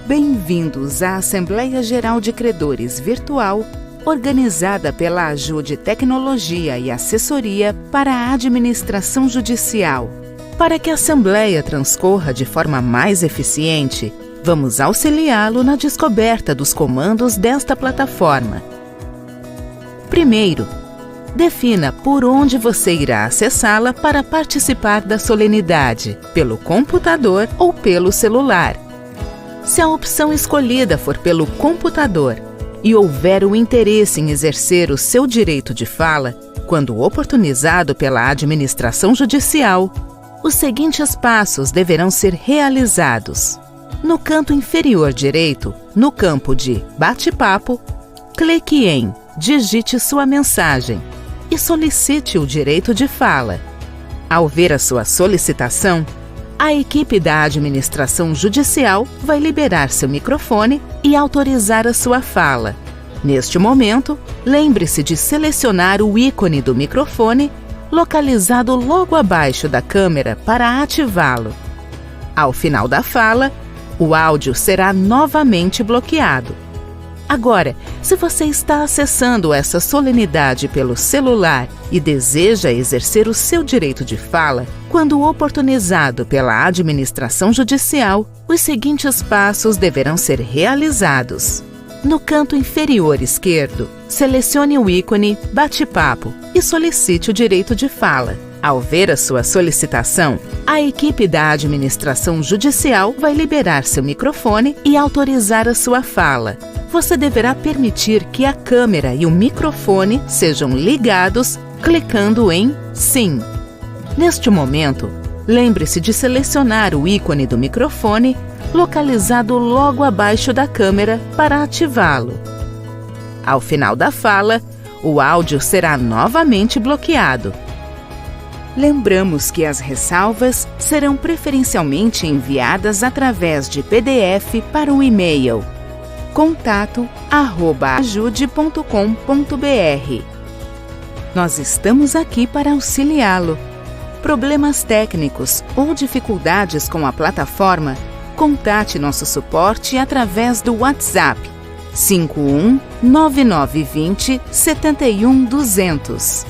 Bem-vindos à Assembleia Geral de Credores Virtual, organizada pela Ajude Tecnologia e Assessoria para a Administração Judicial. Para que a Assembleia transcorra de forma mais eficiente, vamos auxiliá-lo na descoberta dos comandos desta plataforma. Primeiro, defina por onde você irá acessá-la para participar da solenidade, pelo computador ou pelo celular. Se a opção escolhida for pelo computador e houver o interesse em exercer o seu direito de fala, quando oportunizado pela administração judicial, os seguintes passos deverão ser realizados. No canto inferior direito, no campo de Bate-Papo, clique em Digite sua mensagem e solicite o direito de fala. Ao ver a sua solicitação, a equipe da administração judicial vai liberar seu microfone e autorizar a sua fala. Neste momento, lembre-se de selecionar o ícone do microfone localizado logo abaixo da câmera para ativá-lo. Ao final da fala, o áudio será novamente bloqueado. Agora, se você está acessando essa solenidade pelo celular e deseja exercer o seu direito de fala, quando oportunizado pela administração judicial, os seguintes passos deverão ser realizados. No canto inferior esquerdo, selecione o ícone Bate-Papo e solicite o direito de fala. Ao ver a sua solicitação, a equipe da administração judicial vai liberar seu microfone e autorizar a sua fala. Você deverá permitir que a câmera e o microfone sejam ligados clicando em Sim. Neste momento, lembre-se de selecionar o ícone do microfone localizado logo abaixo da câmera para ativá-lo. Ao final da fala, o áudio será novamente bloqueado. Lembramos que as ressalvas serão preferencialmente enviadas através de PDF para o e-mail contato@ajude.com.br. Nós estamos aqui para auxiliá-lo. Problemas técnicos ou dificuldades com a plataforma, contate nosso suporte através do WhatsApp 51 9920 71200.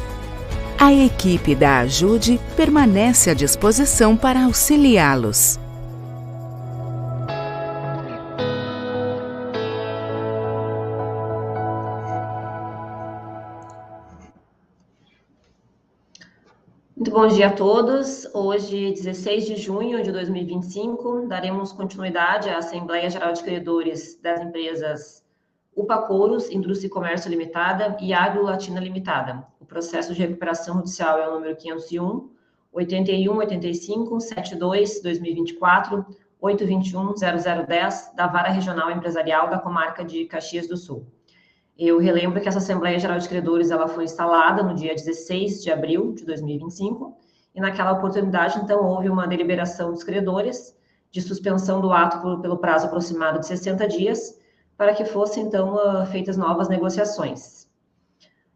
A equipe da Ajude permanece à disposição para auxiliá-los. Muito bom dia a todos. Hoje, 16 de junho de 2025, daremos continuidade à Assembleia Geral de Credores das empresas Upacouros, Indústria e Comércio Limitada e Agro Latina Limitada. O processo de recuperação judicial é o número 501, 8185 72 2024 821 0010 da Vara Regional Empresarial da Comarca de Caxias do Sul. Eu relembro que essa Assembleia Geral de Credores ela foi instalada no dia 16 de abril de 2025 e naquela oportunidade, então, houve uma deliberação dos credores de suspensão do ato pelo prazo aproximado de 60 dias para que fossem, então, feitas novas negociações.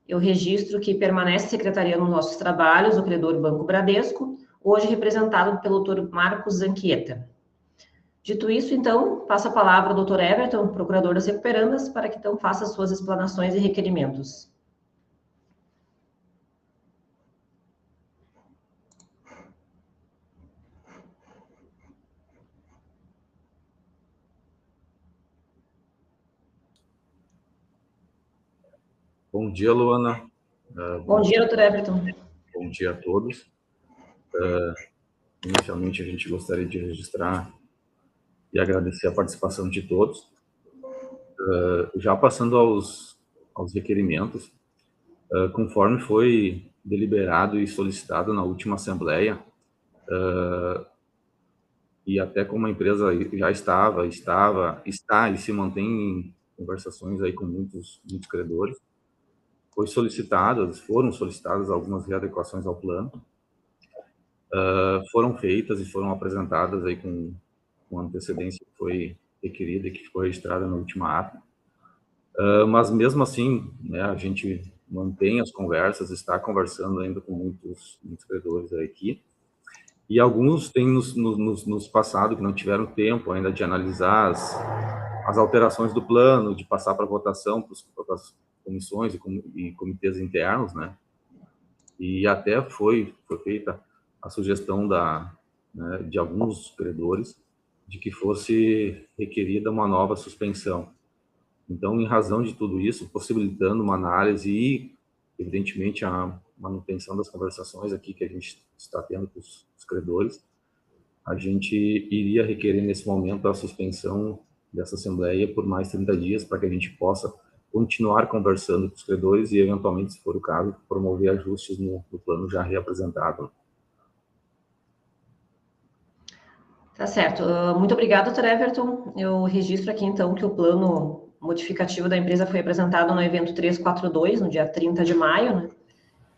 Eu registro que permanece secretariando nossos trabalhos o credor Banco Bradesco, hoje representado pelo Dr. Marcos Zanchieta. Dito isso, então, passo a palavra ao Dr. Everton, procurador das recuperandas, para que, então, faça suas explanações e requerimentos. Bom dia, Luana. Bom dia, Dr. Everton. Bom dia a todos. Inicialmente, a gente gostaria de registrar e agradecer a participação de todos. Já passando aos requerimentos, conforme foi deliberado e solicitado na última Assembleia, e até como a empresa já está e se mantém em conversações aí com muitos credores, foram solicitadas algumas readequações ao plano, foram feitas e foram apresentadas aí com antecedência que foi requerida e que ficou registrada na última ata. Mas mesmo assim, né, a gente mantém as conversas, está conversando ainda com muitos credores aqui, E alguns têm nos passado que não tiveram tempo ainda de analisar as alterações do plano, de passar para votação para as comissões e comitês internos, né? E até foi feita a sugestão de alguns credores de que fosse requerida uma nova suspensão. Então, em razão de tudo isso, possibilitando uma análise e, evidentemente, a manutenção das conversações aqui que a gente está tendo com os credores, a gente iria requerer, nesse momento, a suspensão dessa Assembleia por mais 30 dias, para que a gente possa continuar conversando com os credores e, eventualmente, se for o caso, promover ajustes no plano já reapresentado. Tá certo. Muito obrigada, doutor Everton. Eu registro aqui, então, que o plano modificativo da empresa foi apresentado no evento 342, no dia 30 de maio, né?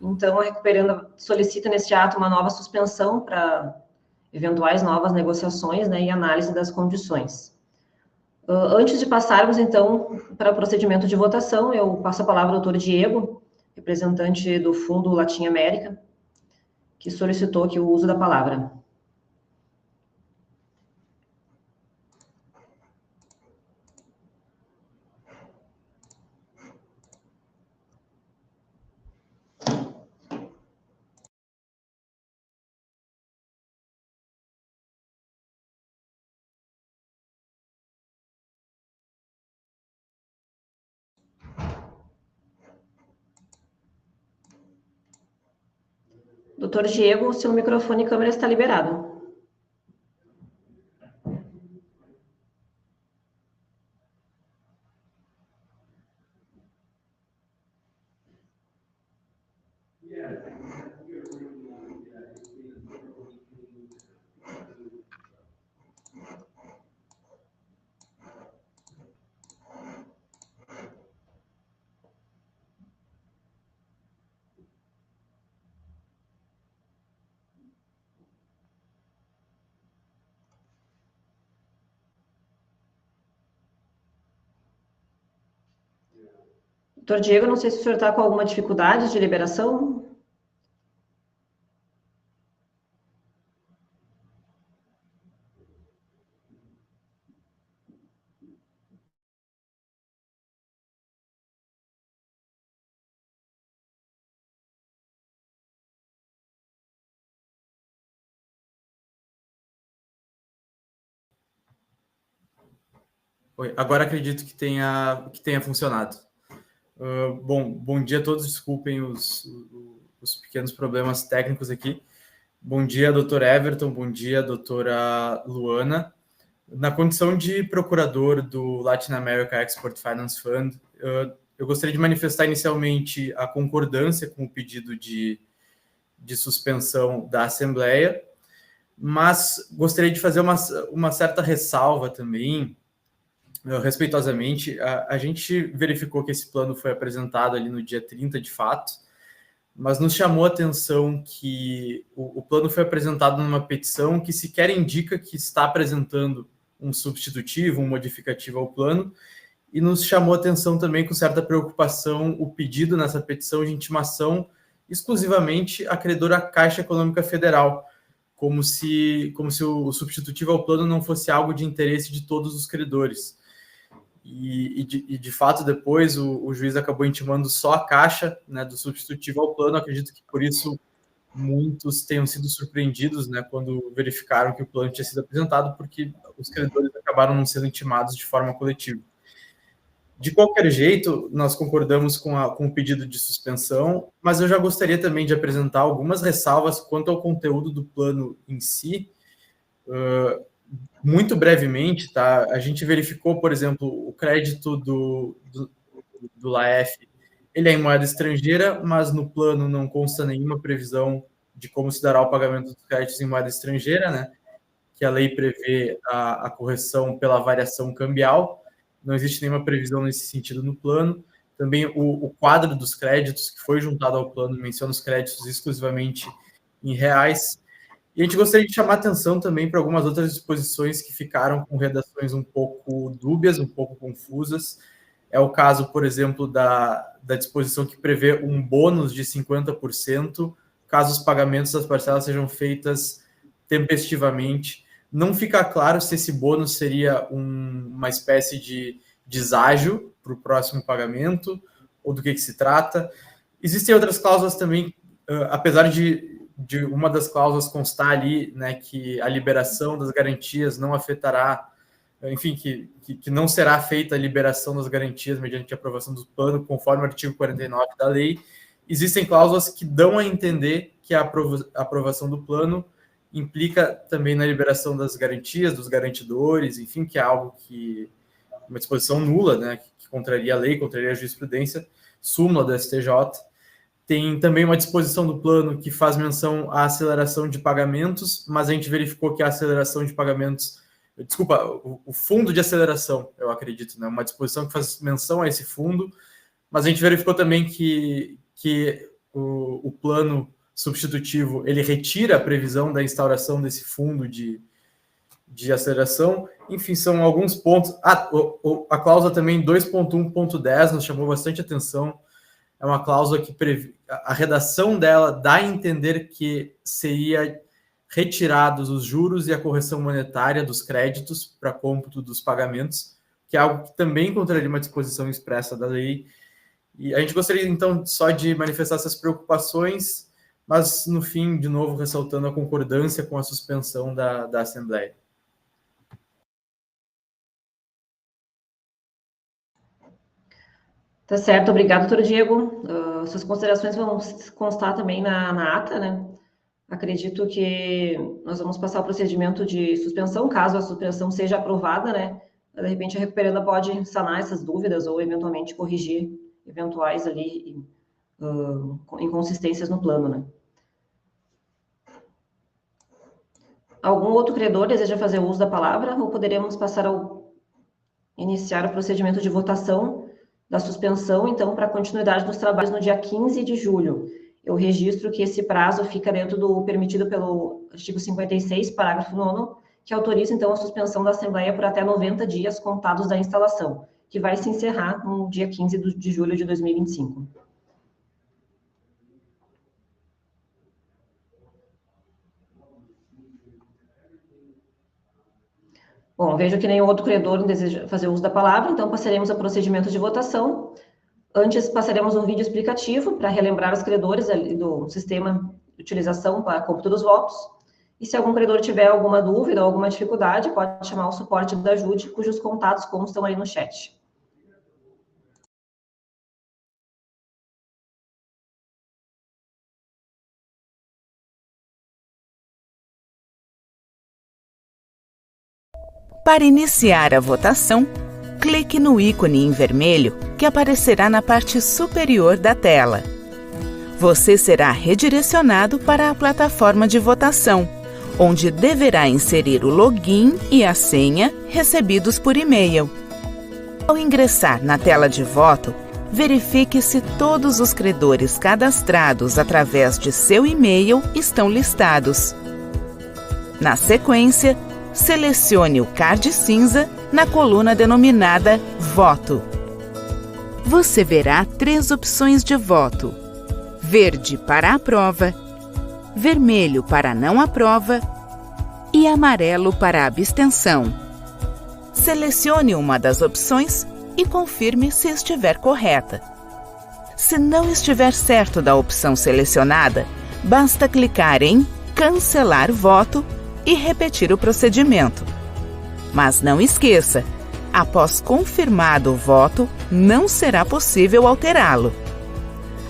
Então, a Recuperanda solicita neste ato uma nova suspensão para eventuais novas negociações, né, e análise das condições. Antes de passarmos, então, para o procedimento de votação, eu passo a palavra ao doutor Diego, representante do Fundo Latim América, que solicitou aqui o uso da palavra. Doutor Diego, seu microfone e câmera está liberado. Doutor Diego, não sei se o senhor está com alguma dificuldade de liberação. Oi, agora acredito que tenha funcionado. Bom dia a todos, desculpem os pequenos problemas técnicos aqui. Bom dia, doutor Everton, bom dia, doutora Luana. Na condição de procurador do Latin America Export Finance Fund, eu gostaria de manifestar inicialmente a concordância com o pedido de suspensão da Assembleia, mas gostaria de fazer uma certa ressalva também. Respeitosamente, a gente verificou que esse plano foi apresentado ali no dia 30, de fato, mas nos chamou a atenção que o plano foi apresentado numa petição que sequer indica que está apresentando um substitutivo, um modificativo ao plano, e nos chamou a atenção também com certa preocupação o pedido nessa petição de intimação exclusivamente à credora Caixa Econômica Federal, como se o substitutivo ao plano não fosse algo de interesse de todos os credores. E de fato, depois o juiz acabou intimando só a Caixa, né, do substitutivo ao plano. Acredito que por isso muitos tenham sido surpreendidos, né, quando verificaram que o plano tinha sido apresentado, porque os credores acabaram não sendo intimados de forma coletiva. De qualquer jeito, nós concordamos com o pedido de suspensão, mas eu já gostaria também de apresentar algumas ressalvas quanto ao conteúdo do plano em si. Muito brevemente, tá? A gente verificou, por exemplo, o crédito do LAEF, ele é em moeda estrangeira, mas no plano não consta nenhuma previsão de como se dará o pagamento dos créditos em moeda estrangeira, né? Que a lei prevê a correção pela variação cambial. Não existe nenhuma previsão nesse sentido no plano. Também o quadro dos créditos que foi juntado ao plano menciona os créditos exclusivamente em reais. E a gente gostaria de chamar atenção também para algumas outras disposições que ficaram com redações um pouco dúbias, um pouco confusas. É o caso, por exemplo, da disposição que prevê um bônus de 50% caso os pagamentos das parcelas sejam feitos tempestivamente. Não fica claro se esse bônus seria uma espécie de deságio para o próximo pagamento, ou do que se trata. Existem outras cláusulas também, apesar de uma das cláusulas constar ali, né, que a liberação das garantias não afetará, enfim, que não será feita a liberação das garantias mediante a aprovação do plano, conforme o artigo 49 da lei. Existem cláusulas que dão a entender que a aprovação do plano implica também na liberação das garantias, dos garantidores, enfim, que é algo que uma disposição nula, né, que contraria a lei, contraria a jurisprudência, súmula do STJ. Tem também uma disposição do plano que faz menção à aceleração de pagamentos, mas a gente verificou que a aceleração de pagamentos, o fundo de aceleração, eu acredito, né, uma disposição que faz menção a esse fundo, mas a gente verificou também que o plano substitutivo, ele retira a previsão da instauração desse fundo de aceleração. Enfim, são alguns pontos. A cláusula também 2.1.10 nos chamou bastante atenção. É uma cláusula que a redação dela dá a entender que seria retirados os juros e a correção monetária dos créditos para cômputo dos pagamentos, que é algo que também contraria uma disposição expressa da lei. E a gente gostaria, então, só de manifestar essas preocupações, mas, no fim, de novo, ressaltando a concordância com a suspensão da Assembleia. Tá certo, obrigado, doutor Diego. Suas considerações vão constar também na ata, né? Acredito que nós vamos passar o procedimento de suspensão, caso a suspensão seja aprovada, né? De repente, a recuperanda pode sanar essas dúvidas ou, eventualmente, corrigir eventuais ali inconsistências no plano, né? Algum outro credor deseja fazer uso da palavra ou poderemos iniciar o procedimento de votação da suspensão, então, para a continuidade dos trabalhos no dia 15 de julho. Eu registro que esse prazo fica dentro do permitido pelo artigo 56, parágrafo 9º, que autoriza, então, a suspensão da Assembleia por até 90 dias contados da instalação, que vai se encerrar no dia 15 de julho de 2025. Bom, vejo que nenhum outro credor não deseja fazer uso da palavra, então passaremos ao procedimento de votação. Antes, passaremos um vídeo explicativo para relembrar os credores ali do sistema de utilização para a cômputo dos votos. E se algum credor tiver alguma dúvida ou alguma dificuldade, pode chamar o suporte da Ajude, cujos contatos constam aí no chat. Para iniciar a votação, clique no ícone em vermelho que aparecerá na parte superior da tela. Você será redirecionado para a plataforma de votação, onde deverá inserir o login e a senha recebidos por e-mail. Ao ingressar na tela de voto, verifique se todos os credores cadastrados através de seu e-mail estão listados. Na sequência, selecione o card cinza na coluna denominada Voto. Você verá 3 opções de voto: verde para aprova, vermelho para não aprova e amarelo para abstenção. Selecione uma das opções e confirme se estiver correta. Se não estiver certo da opção selecionada, basta clicar em Cancelar voto e repetir o procedimento. Mas não esqueça, após confirmado o voto, não será possível alterá-lo.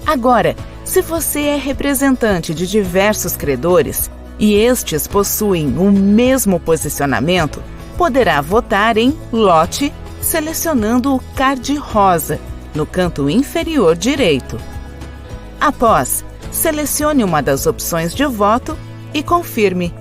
Agora, se você é representante de diversos credores e estes possuem o mesmo posicionamento, poderá votar em lote selecionando o card rosa no canto inferior direito. Após, selecione uma das opções de voto e confirme.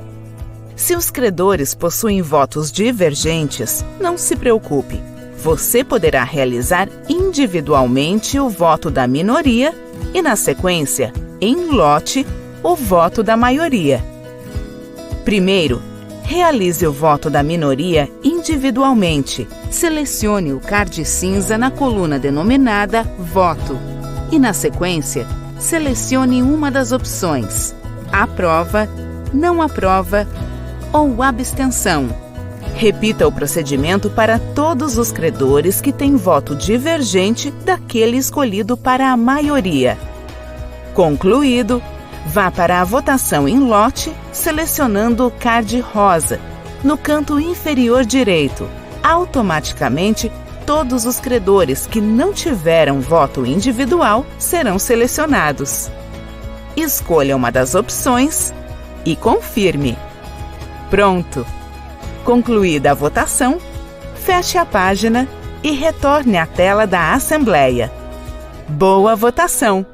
Se os credores possuem votos divergentes, não se preocupe. Você poderá realizar individualmente o voto da minoria e, na sequência, em lote, o voto da maioria. Primeiro, realize o voto da minoria individualmente. Selecione o card cinza na coluna denominada Voto e, na sequência, selecione uma das opções: aprova, não aprova ou abstenção. Repita o procedimento para todos os credores que têm voto divergente daquele escolhido para a maioria. Concluído, vá para a votação em lote, selecionando o card rosa, no canto inferior direito. Automaticamente, todos os credores que não tiveram voto individual serão selecionados. Escolha uma das opções e confirme. Pronto! Concluída a votação, feche a página e retorne à tela da Assembleia. Boa votação!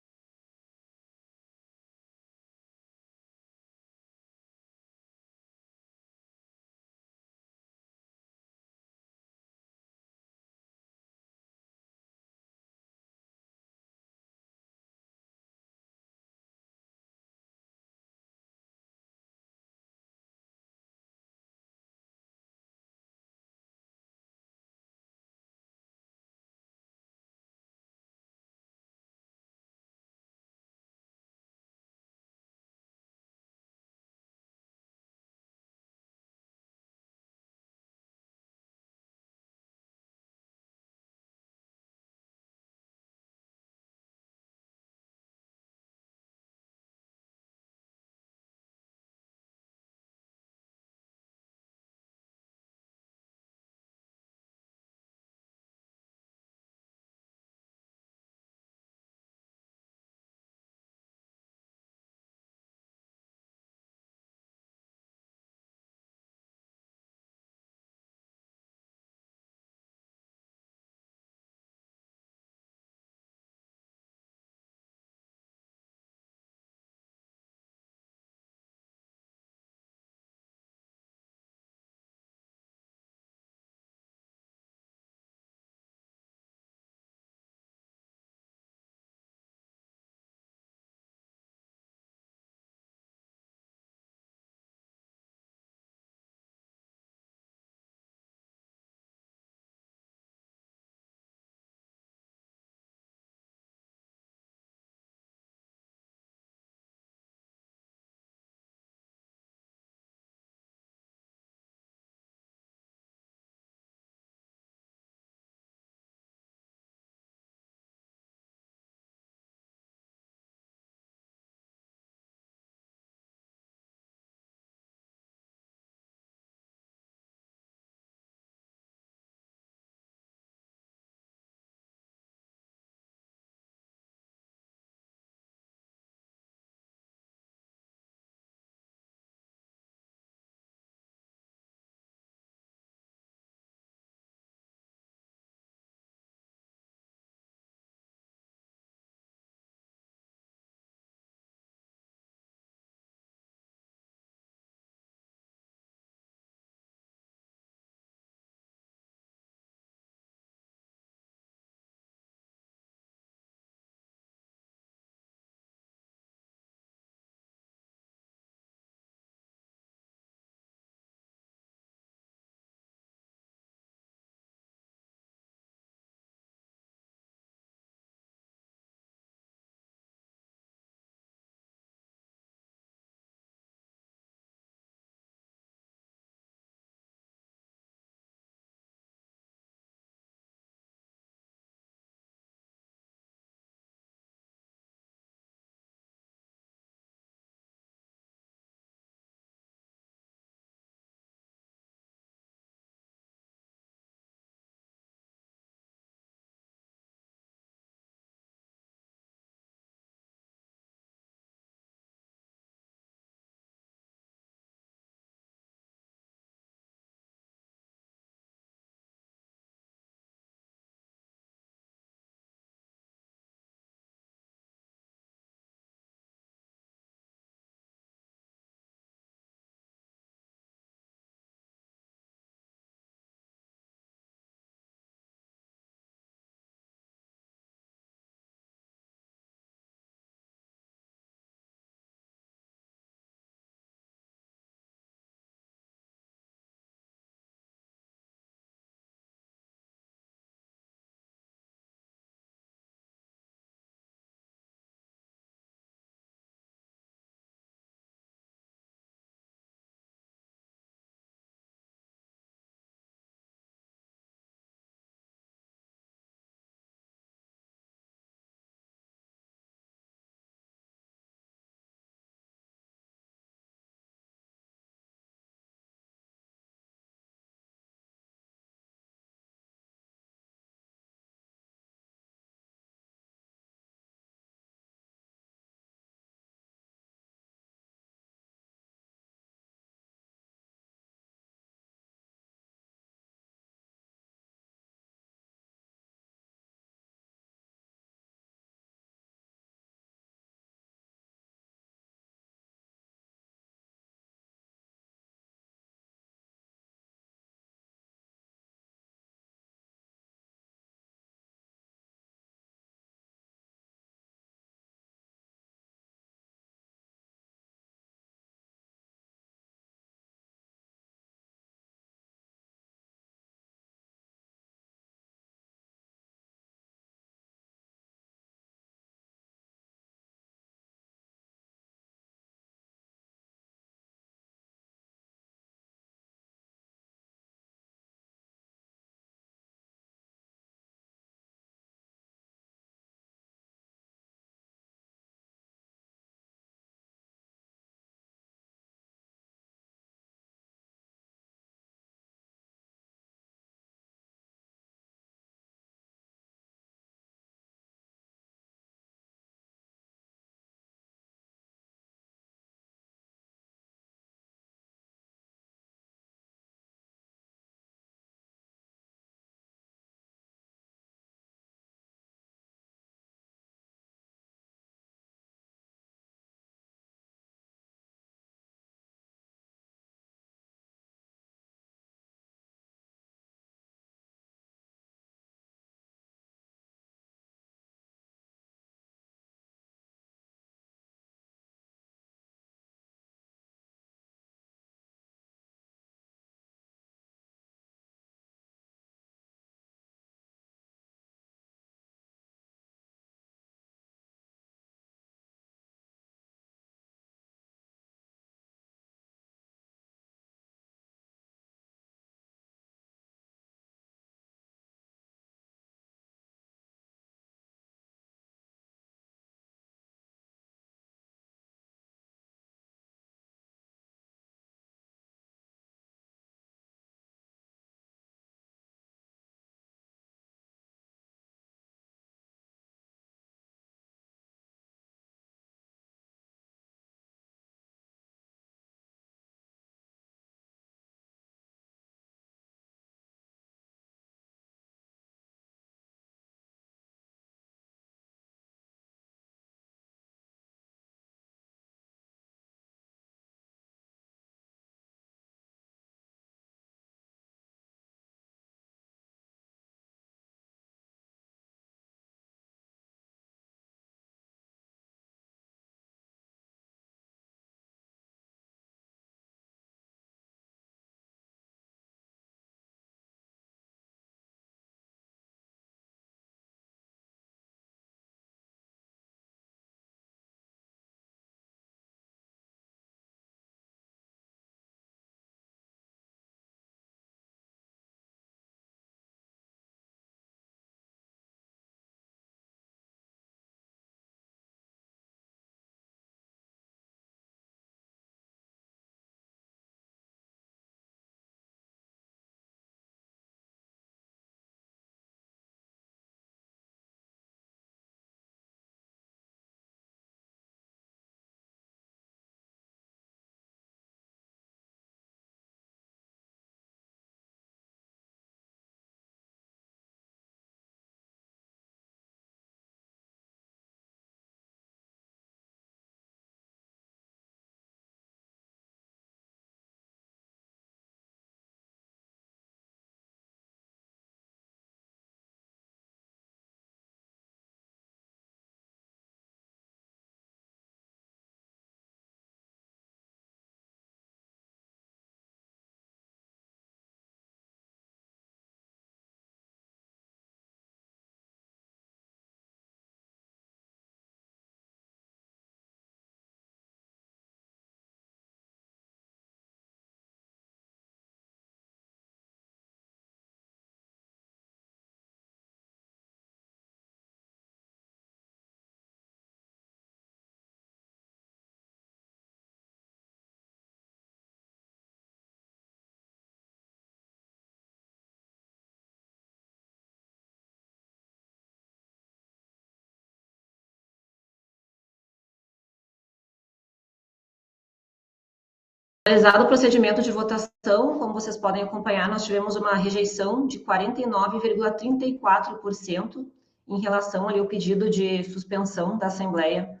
Realizado o procedimento de votação, como vocês podem acompanhar, nós tivemos uma rejeição de 49,34% em relação ali ao pedido de suspensão da Assembleia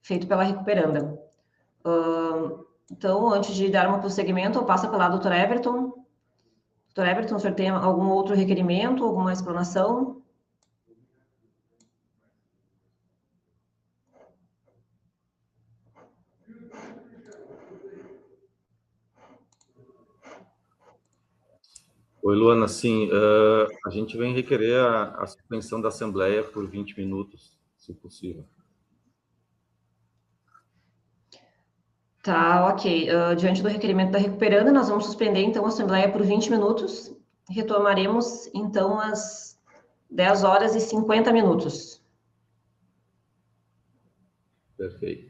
feito pela Recuperanda. Então, antes de dar um prosseguimento, eu passo pela doutora Everton. Doutora Everton, o senhor tem algum outro requerimento, alguma explanação? Oi, Luana, sim, a gente vem requerer a suspensão da Assembleia por 20 minutos, se possível. Tá, ok. Diante do requerimento da Recuperanda, nós vamos suspender, então, a Assembleia por 20 minutos. Retomaremos, então, às 10h50. Perfeito.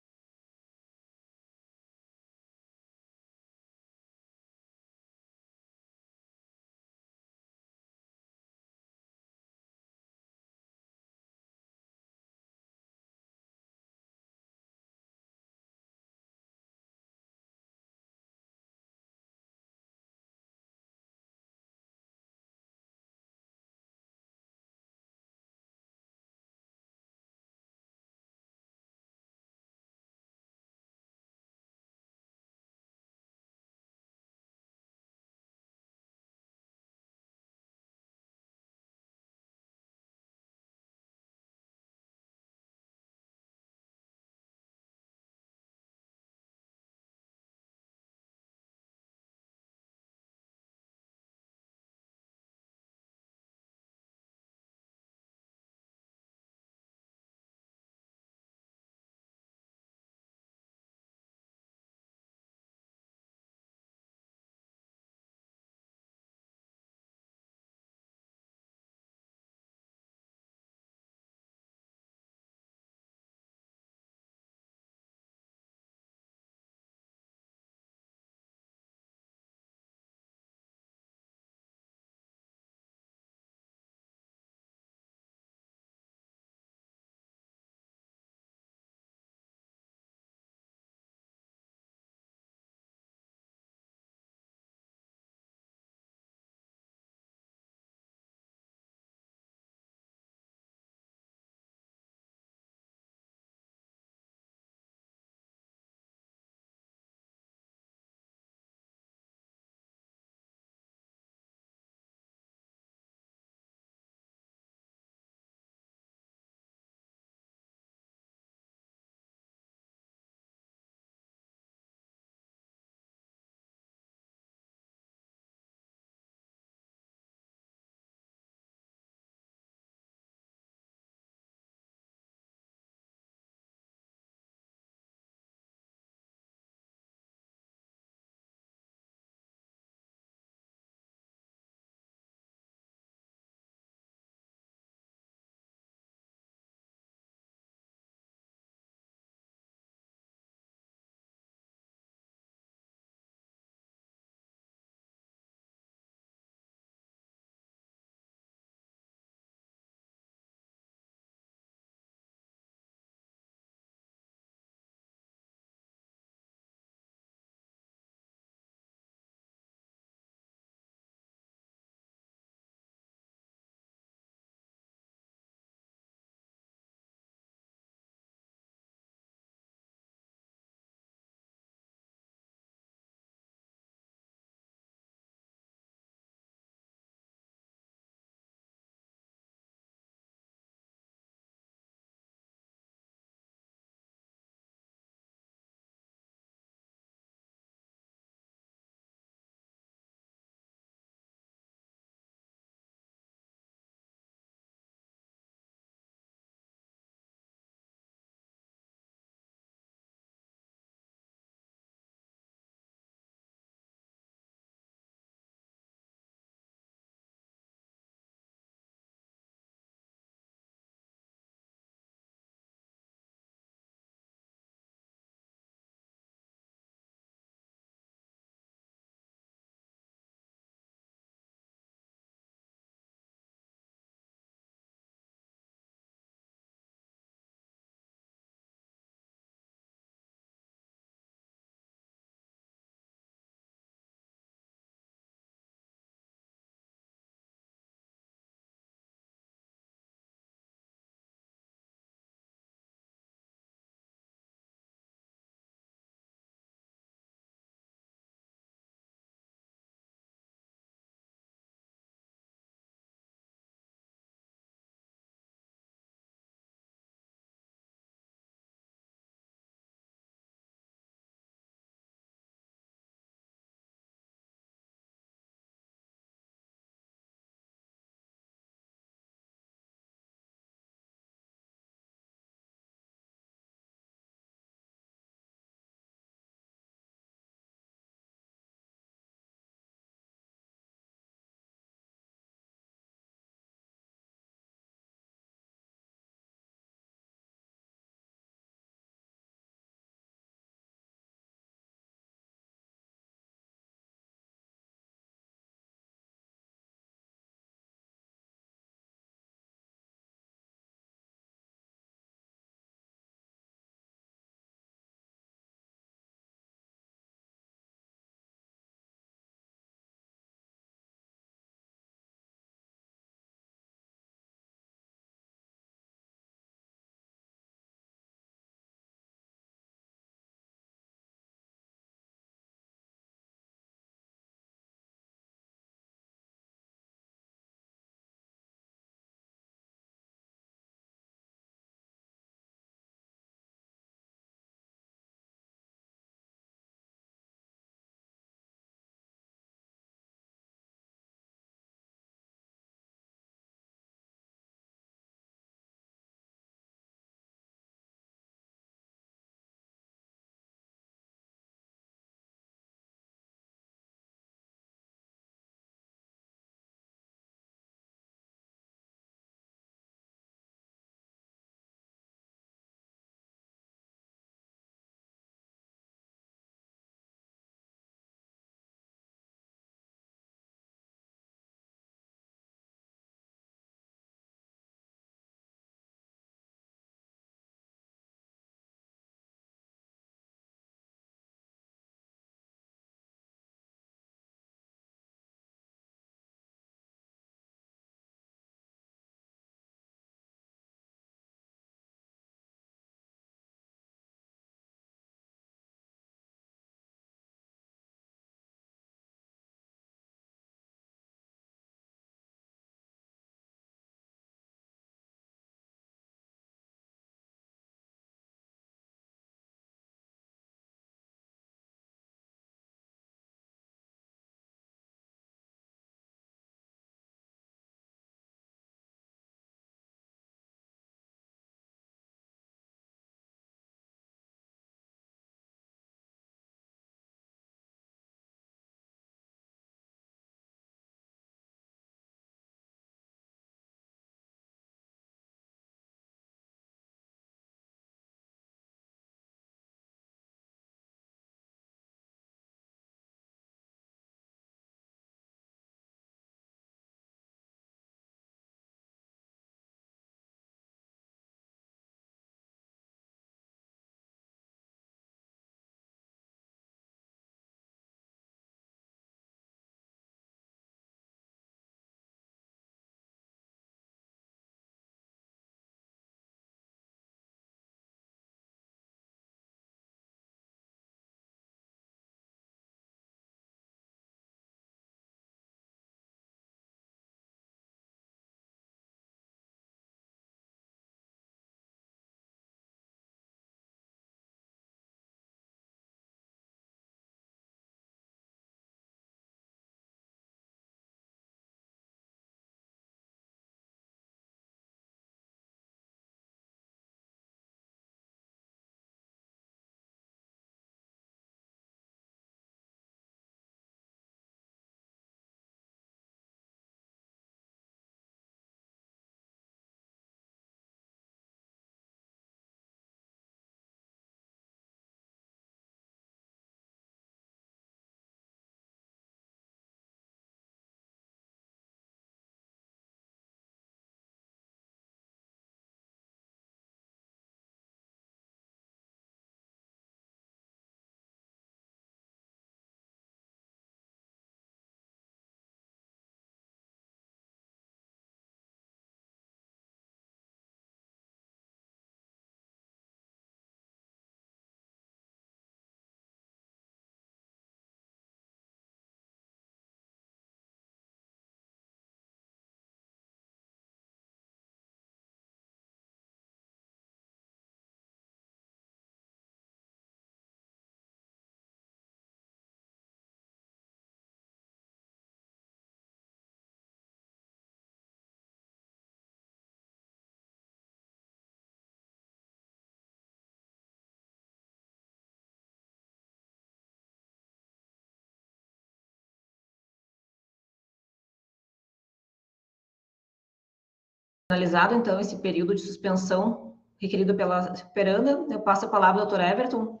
Finalizado, então, esse período de suspensão requerido pela Peranda, eu passo a palavra ao Dr. Everton.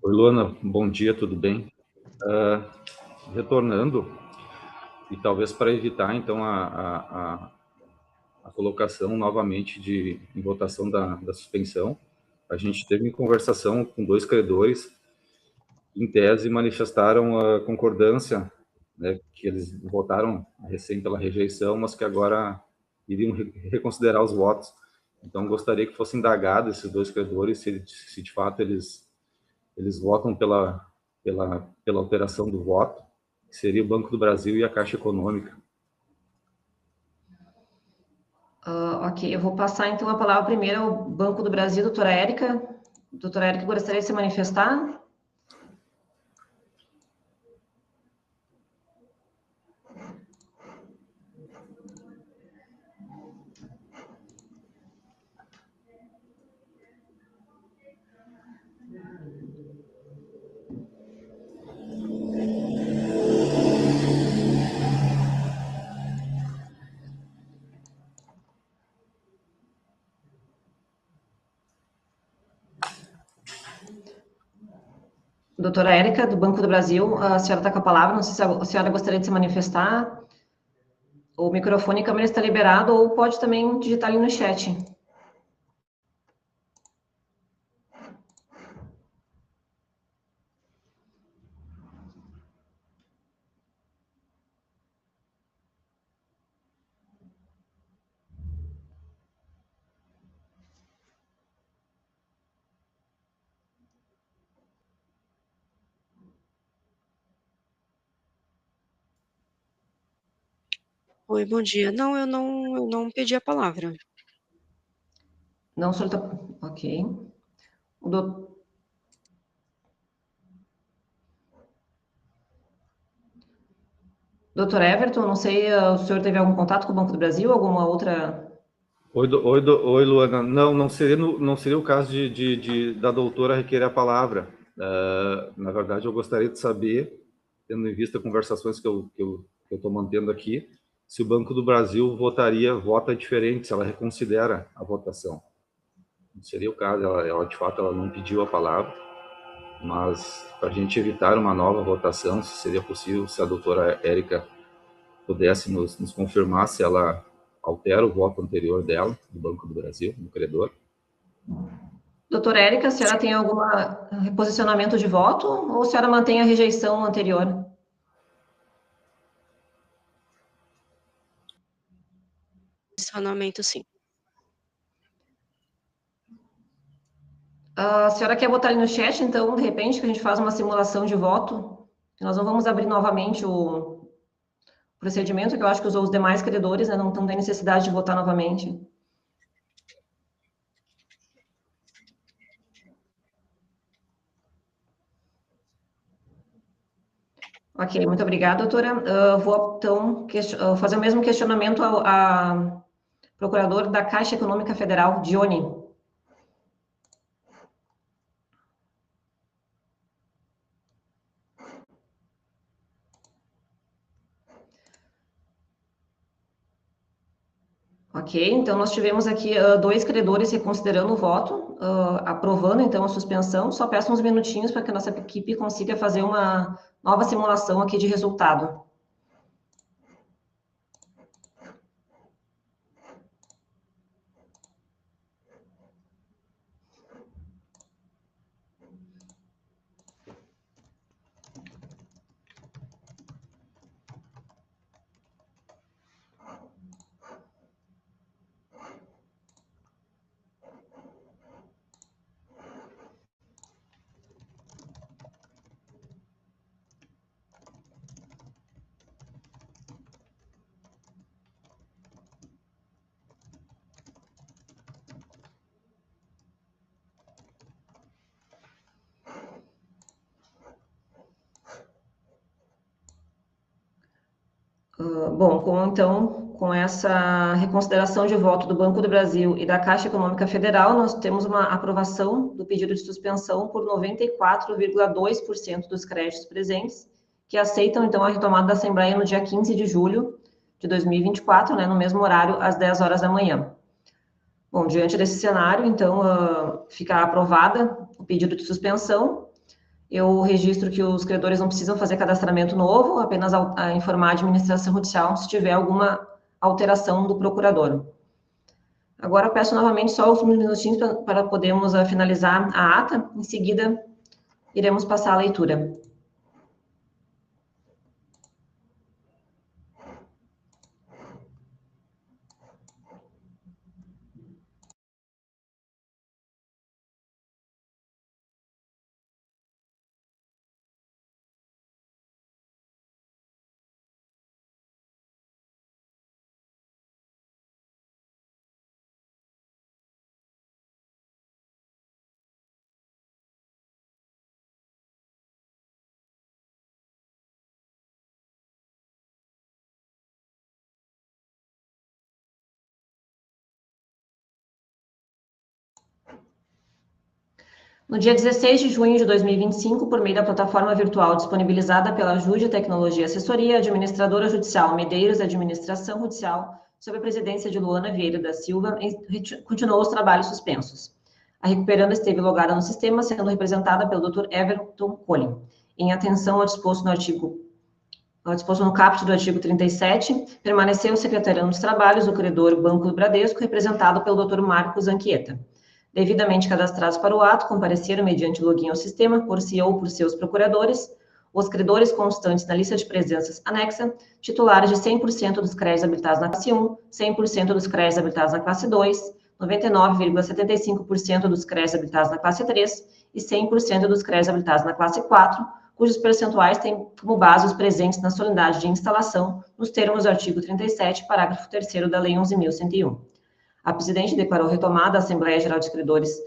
Oi, Luana, bom dia, tudo bem? Retornando, e talvez para evitar, então, a colocação novamente em votação da suspensão, a gente teve em conversação com 2 credores, em tese manifestaram a concordância, né, que eles votaram recém pela rejeição, mas que agora iriam reconsiderar os votos. Então, gostaria que fosse indagado esses 2 credores, se de fato eles votam pela alteração do voto, que seria o Banco do Brasil e a Caixa Econômica. Ok, eu vou passar então a palavra primeiro ao Banco do Brasil, doutora Érica. Doutora Érica, gostaria de se manifestar? Doutora Érica, do Banco do Brasil, a senhora está com a palavra, não sei se a senhora gostaria de se manifestar. O microfone e a câmera está liberado, ou pode também digitar ali no chat. Oi, bom dia. Não, eu não pedi a palavra. Não, o senhor está... Ok. O Doutor Everton, não sei, o senhor teve algum contato com o Banco do Brasil, alguma outra... Oi, Luana. Não seria o caso da doutora requerer a palavra. Na verdade, eu gostaria de saber, tendo em vista conversações que eu estou mantendo aqui, se o Banco do Brasil vota diferente, se ela reconsidera a votação. Não seria o caso, ela de fato ela não pediu a palavra, mas para a gente evitar uma nova votação, se seria possível, se a doutora Érica pudesse nos confirmar se ela altera o voto anterior dela, do Banco do Brasil, do credor. Doutora Érica, a senhora tem algum reposicionamento de voto ou a senhora mantém a rejeição anterior? Posicionamento, sim. A senhora quer botar ali no chat, então, de repente, que a gente faz uma simulação de voto? Nós não vamos abrir novamente o procedimento, que eu acho que os demais credores, né, não têm necessidade de votar novamente. Ok, muito obrigada, doutora. Vou, então, fazer o mesmo questionamento ao procurador da Caixa Econômica Federal, Dione. Ok, então nós tivemos aqui 2 credores reconsiderando o voto, aprovando então a suspensão. Só peço uns minutinhos para que a nossa equipe consiga fazer uma nova simulação aqui de resultado. Bom, então, com essa reconsideração de voto do Banco do Brasil e da Caixa Econômica Federal, nós temos uma aprovação do pedido de suspensão por 94,2% dos créditos presentes, que aceitam, então, a retomada da Assembleia no dia 15 de julho de 2024, né, no mesmo horário, às 10 horas da manhã. Bom, diante desse cenário, então, fica aprovada o pedido de suspensão. Eu registro que os credores não precisam fazer cadastramento novo, apenas a informar a administração judicial se tiver alguma alteração do procurador. Agora, eu peço novamente só uns minutinhos para podermos finalizar a ata. Em seguida, iremos passar a leitura. No dia 16 de junho de 2025, por meio da plataforma virtual disponibilizada pela Ajude Tecnologia Assessoria, a administradora judicial Medeiros Administração Judicial, sob a presidência de Luana Vieira da Silva, continuou os trabalhos suspensos. A recuperanda esteve logada no sistema, sendo representada pelo Dr. Everton Colin. Em atenção ao disposto no caput do artigo 37, permaneceu secretariando os trabalhos o credor Banco do Bradesco, representado pelo Dr. Marcos Anchieta. Devidamente cadastrados para o ato, compareceram mediante login ao sistema, por si ou por seus procuradores, os credores constantes na lista de presenças anexa, titulares de 100% dos créditos habilitados na classe 1, 100% dos créditos habilitados na classe 2, 99,75% dos créditos habilitados na classe 3 e 100% dos créditos habilitados na classe 4, cujos percentuais têm como base os presentes na solenidade de instalação, nos termos do artigo 37, parágrafo 3º da Lei 11.101. A presidente declarou retomada a Assembleia Geral de Credores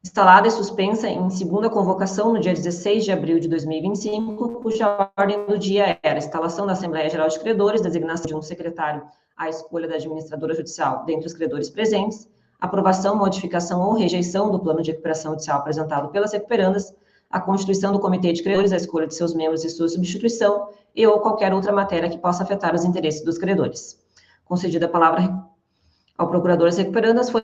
instalada e suspensa em segunda convocação no dia 16 de abril de 2025, cuja ordem do dia era a instalação da Assembleia Geral de Credores, designação de um secretário à escolha da administradora judicial dentre os credores presentes, aprovação, modificação ou rejeição do plano de recuperação judicial apresentado pelas recuperandas, a constituição do comitê de credores, a escolha de seus membros e sua substituição, e ou qualquer outra matéria que possa afetar os interesses dos credores. Concedida a palavra ao procurador das recuperandas, foi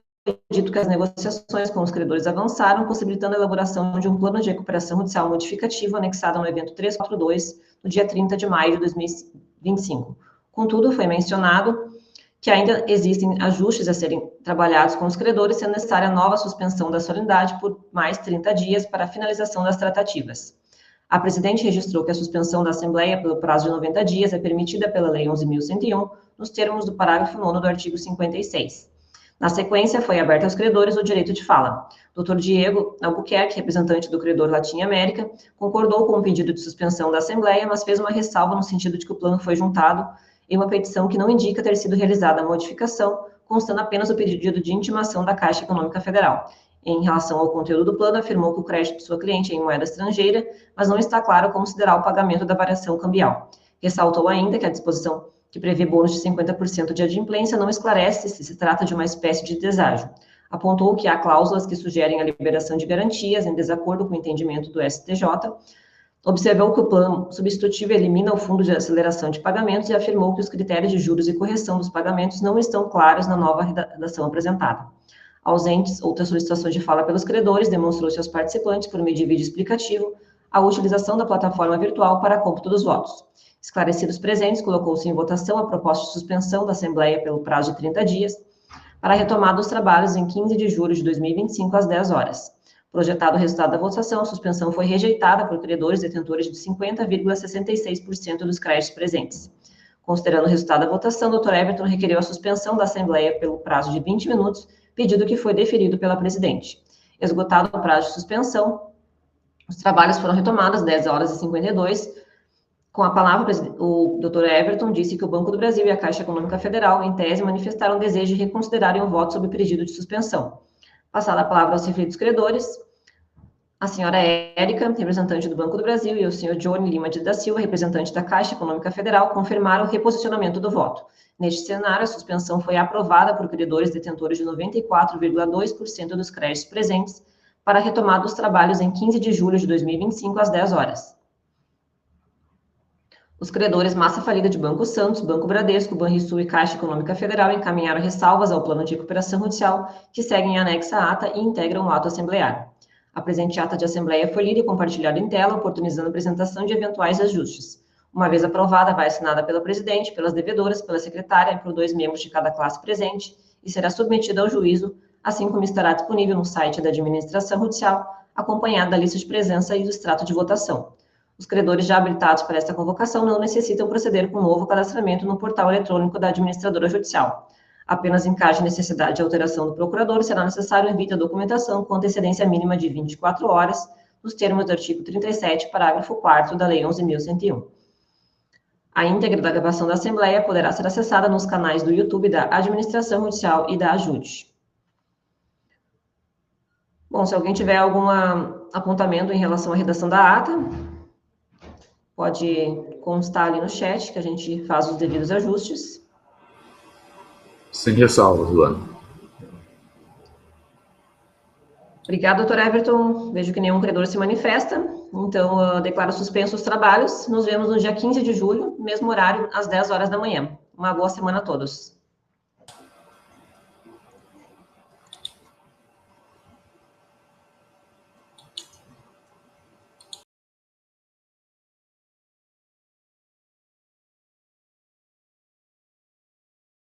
dito que as negociações com os credores avançaram, possibilitando a elaboração de um plano de recuperação judicial modificativo anexado no evento 342, no dia 30 de maio de 2025. Contudo, foi mencionado que ainda existem ajustes a serem trabalhados com os credores, sendo necessária nova suspensão da solenidade por mais 30 dias para a finalização das tratativas. A presidente registrou que a suspensão da Assembleia pelo prazo de 90 dias é permitida pela Lei 11.101, nos termos do parágrafo 9º do artigo 56. Na sequência, foi aberto aos credores o direito de fala. Dr. Diego Albuquerque, representante do credor Latim América, concordou com o pedido de suspensão da Assembleia, mas fez uma ressalva no sentido de que o plano foi juntado em uma petição que não indica ter sido realizada a modificação, constando apenas o pedido de intimação da Caixa Econômica Federal. Em relação ao conteúdo do plano, afirmou que o crédito de sua cliente é em moeda estrangeira, mas não está claro como se dará o pagamento da variação cambial. Ressaltou ainda que a disposição que prevê bônus de 50% de adimplência não esclarece se trata de uma espécie de deságio. Apontou que há cláusulas que sugerem a liberação de garantias em desacordo com o entendimento do STJ, observou que o plano substitutivo elimina o fundo de aceleração de pagamentos e afirmou que os critérios de juros e correção dos pagamentos não estão claros na nova redação apresentada. Ausentes outras solicitações de fala pelos credores, demonstrou-se aos participantes, por meio de vídeo explicativo, a utilização da plataforma virtual para a cômputo dos votos. Esclarecidos presentes, colocou-se em votação a proposta de suspensão da Assembleia pelo prazo de 30 dias para a retomada dos trabalhos em 15 de julho de 2025, às 10 horas. Projetado o resultado da votação, a suspensão foi rejeitada por credores detentores de 50,66% dos créditos presentes. Considerando o resultado da votação, o Dr. Everton requeriu a suspensão da Assembleia pelo prazo de 20 minutos, pedido que foi deferido pela presidente. Esgotado o prazo de suspensão, os trabalhos foram retomados às 10 horas e 52. Com a palavra, o Dr. Everton disse que o Banco do Brasil e a Caixa Econômica Federal, em tese, manifestaram desejo de reconsiderarem o voto sobre o pedido de suspensão. Passada a palavra aos referidos credores, A senhora Érica, representante do Banco do Brasil, e o senhor Johnny Lima da Silva, representante da Caixa Econômica Federal, confirmaram o reposicionamento do voto. Neste cenário, a suspensão foi aprovada por credores detentores de 94,2% dos créditos presentes para a retomada dos trabalhos em 15 de julho de 2025, às 10 horas. Os credores massa falida de Banco Santos, Banco Bradesco, Banrisul e Caixa Econômica Federal encaminharam ressalvas ao plano de recuperação judicial, que seguem em anexa à ata e integram o ato assembleário. A presente ata de assembleia foi lida e compartilhada em tela, oportunizando a apresentação de eventuais ajustes. Uma vez aprovada, vai assinada pela presidente, pelas devedoras, pela secretária e por 2 membros de cada classe presente e será submetida ao juízo, assim como estará disponível no site da administração judicial, acompanhada da lista de presença e do extrato de votação. Os credores já habilitados para esta convocação não necessitam proceder com novo cadastramento no portal eletrônico da administradora judicial. Apenas em caso de necessidade de alteração do procurador, será necessário o envio da documentação com antecedência mínima de 24 horas, nos termos do artigo 37, parágrafo 4º da Lei 11.101. A íntegra da gravação da Assembleia poderá ser acessada nos canais do YouTube da Administração Judicial e da AJUD. Bom, se alguém tiver algum apontamento em relação à redação da ata, pode constar ali no chat, que a gente faz os devidos ajustes. Sem ressalvas, Luana. Obrigada, doutor Everton. Vejo que nenhum credor se manifesta, então declaro suspenso os trabalhos. Nos vemos no dia 15 de julho, mesmo horário, às 10 horas da manhã. Uma boa semana a todos.